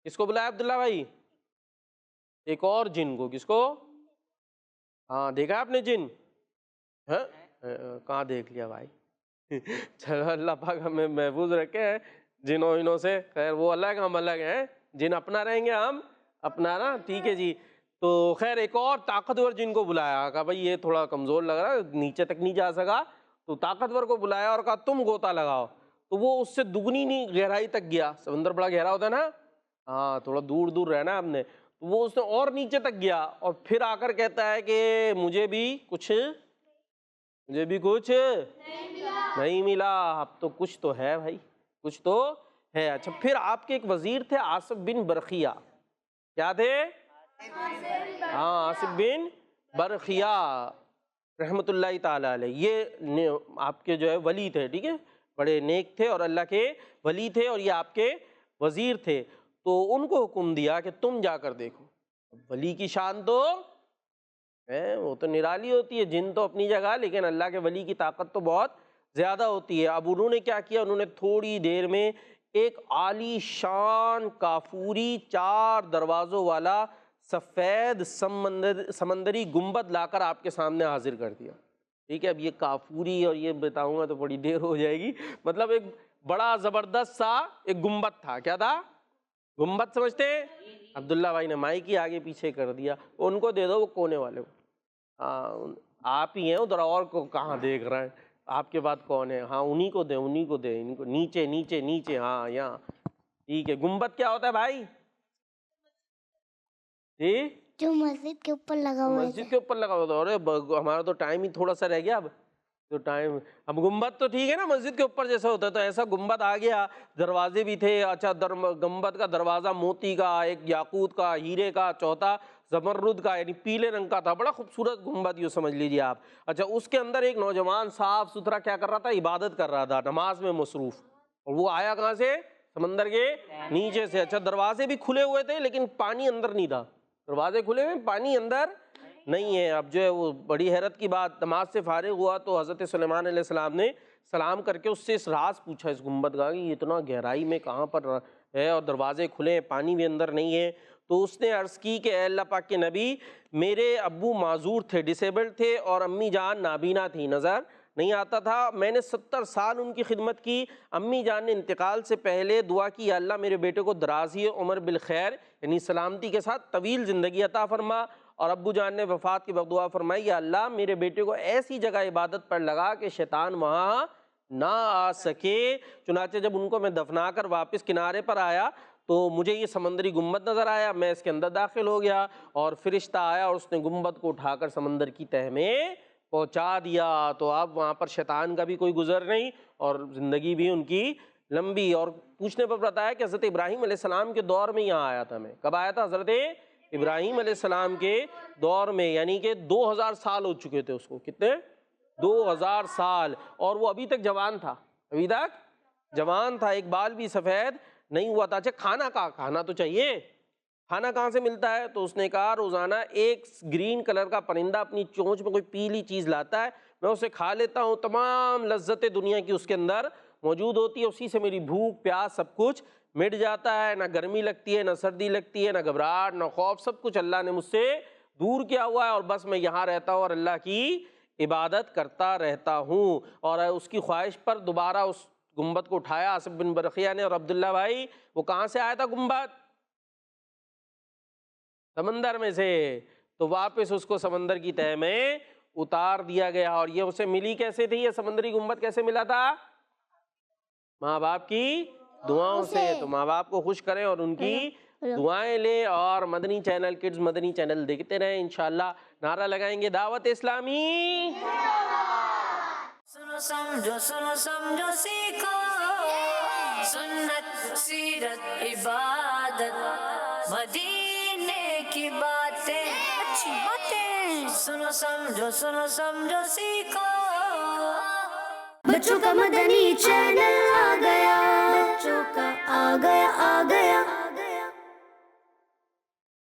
کس کو بلایا عبداللہ بھائی؟ ایک اور جن کو، کس کو؟ ہاں دیکھا آپ نے جن؟ کہاں دیکھ لیا بھائی؟ چلو اللہ پاک ہمیں محفوظ رکھے ہیں جنوں سے، خیر وہ الگ ہم الگ ہیں، جن اپنا رہیں گے ہم اپنا نا، ٹھیک ہے جی۔ تو خیر ایک اور طاقتور جن کو بلایا، کہا بھائی یہ تھوڑا کمزور لگ رہا ہے، نیچے تک نہیں جا سکا، تو طاقتور کو بلایا اور کہا تم غوطہ لگاؤ، تو وہ اس سے دگنی نہیں گہرائی تک گیا، سمندر بڑا گہرا ہوتا ہے نا، ہاں تھوڑا دور دور رہنا ہم نے، تو وہ اس نے اور نیچے تک گیا، اور پھر آ کر کہتا ہے کہ مجھے بھی کچھ نہیں ملا۔ اب تو کچھ تو ہے بھائی، کچھ تو ہے۔ اچھا، پھر آپ کے ایک وزیر تھے آصف بن برخیہ، کیا تھے؟ ہاں آصف بن برخیہ رحمۃ اللہ تعالی علیہ، یہ آپ کے جو ہے ولی تھے، ٹھیک ہے، بڑے نیک تھے اور اللہ کے ولی تھے، اور یہ آپ کے وزیر تھے۔ تو ان کو حکم دیا کہ تم جا کر دیکھو۔ ولی کی شان تو وہ تو نرالی ہوتی ہے، جن تو اپنی جگہ، لیکن اللہ کے ولی کی طاقت تو بہت زیادہ ہوتی ہے۔ اب انہوں نے کیا کیا، انہوں نے تھوڑی دیر میں ایک عالی شان کافوری 4 دروازوں والا سفید سمندری گنبد لا کر آپ کے سامنے حاضر کر دیا، ٹھیک ہے۔ اب یہ کافوری اور یہ بتاؤں گا تو بڑی دیر ہو جائے گی، مطلب ایک بڑا زبردست سا ایک گنبد تھا۔ کیا تھا؟ گنبد سمجھتے ہیں؟ عبداللہ بھائی نے مائی کی آگے پیچھے کر دیا، ان کو دے دو وہ کونے والے کو، آپ ہی ہیں ادھر، اور کو کہاں دیکھ رہے ہیں، آپ کے بعد کون ہے؟ ہاں انہی کو دیں، انہی کو دیں، ان کو نیچے نیچے نیچے، ہاں یہاں، ٹھیک ہے۔ گنبد کیا ہوتا ہے بھائی؟ جی جو مسجد کے اوپر لگا ہوا ہے، مسجد کے اوپر لگا ہوتا ہے۔ ارے ہمارا تو ٹائم ہی تھوڑا سا رہ گیا، اب گنبد تو ٹھیک ہے نا مسجد کے اوپر جیسا ہوتا ہے، تو ایسا گنبد آ گیا، دروازے بھی تھے۔ اچھا، گنبد کا دروازہ موتی کا، ایک یاقوت کا، ہیرے کا، چوتھا زمرد کا، یعنی پیلے رنگ کا تھا، بڑا خوبصورت گنبد یوں سمجھ لیجیے آپ۔ اچھا، اس کے اندر ایک نوجوان صاف ستھرا کیا کر رہا تھا؟ عبادت کر رہا تھا، نماز میں مصروف، اور وہ آیا کہاں سے؟ سمندر کے نیچے سے۔ اچھا، دروازے بھی کھلے ہوئے تھے لیکن پانی اندر نہیں تھا، دروازے کھلے ہوئے پانی اندر نہیں ہے۔ اب جو ہے وہ بڑی حیرت کی بات، نماز سے فارغ ہوا تو حضرت سلیمان علیہ السلام نے سلام کر کے اس سے اس راز پوچھا اس گنبد کا کہ یہ اتنا گہرائی میں کہاں پر ہے اور دروازے کھلے ہیں، پانی بھی اندر نہیں ہے۔ تو اس نے عرض کی کہ اے اللہ پاک کے نبی، میرے ابو معذور تھے، ڈسیبلڈ تھے، اور امی جان نابینا تھی، نظر نہیں آتا تھا۔ میں نے 70 سال ان کی خدمت کی۔ امی جان نے انتقال سے پہلے دعا کی، یا اللہ میرے بیٹے کو درازی عمر بالخیر، یعنی سلامتی کے ساتھ طویل زندگی عطا فرما، اور ابو جان نے وفات کے وقت دعا فرمائی، یا اللہ میرے بیٹے کو ایسی جگہ عبادت پر لگا کہ شیطان وہاں نہ آ سکے۔ چنانچہ جب ان کو میں دفنا کر واپس کنارے پر آیا تو مجھے یہ سمندری گنبد نظر آیا، میں اس کے اندر داخل ہو گیا، اور فرشتہ آیا اور اس نے گنبد کو اٹھا کر سمندر کی تہہ میں پہنچا دیا۔ تو اب وہاں پر شیطان کا بھی کوئی گزر نہیں، اور زندگی بھی ان کی لمبی. اور پوچھنے پر بتایا کہ حضرت ابراہیم علیہ السلام کے دور میں یہاں آیا تھا میں. کب آیا تھا؟ حضرت ابراہیم علیہ السلام کے دور میں، یعنی کہ 2000 سال ہو چکے تھے اس کو. کتنے؟ 2000 سال. اور وہ ابھی تک جوان تھا، ابھی تک جوان تھا، ایک بال بھی سفید نہیں ہوا تھا. اچھا کھانا تو چاہیے، کھانا کہاں سے ملتا ہے؟ تو اس نے کہا روزانہ ایک گرین کلر کا پرندہ اپنی چونچ میں کوئی پیلی چیز لاتا ہے، میں اسے کھا لیتا ہوں، تمام لذت دنیا کی اس کے اندر موجود ہوتی ہے، اسی سے میری بھوک پیاس سب کچھ مٹ جاتا ہے. نہ گرمی لگتی ہے، نہ سردی لگتی ہے، نہ گھبراہٹ، نہ خوف، سب کچھ اللہ نے مجھ سے دور کیا ہوا ہے، اور بس میں یہاں رہتا ہوں اور اللہ کی عبادت کرتا رہتا ہوں. اور اس کی خواہش پر دوبارہ اس گنبد کو اٹھایا آصف بن برقیہ نے. اور عبداللہ بھائی وہ کہاں سے آیا تھا گنبد؟ سمندر میں سے. تو واپس اس کو سمندر کی تہہ میں اتار دیا گیا. اور یہ اسے ملی کیسے تھی؟ یہ سمندری گنبد کیسے ملا تھا؟ ماں باپ کی دعاؤں سے. تو ماں باپ کو خوش کریں اور ان کی دعائیں لیں، اور مدنی چینل کڈز مدنی چینل دیکھتے رہیں. انشاءاللہ نعرہ لگائیں گے دعوت اسلامی. سنو سمجھو سیکھو سنت سیرت عبادت مدینے کی باتیں اچھی باتیں. سنو سمجھو سیکھو. بچوں کا مدنی چینل آ گیا، بچوں کا آ گیا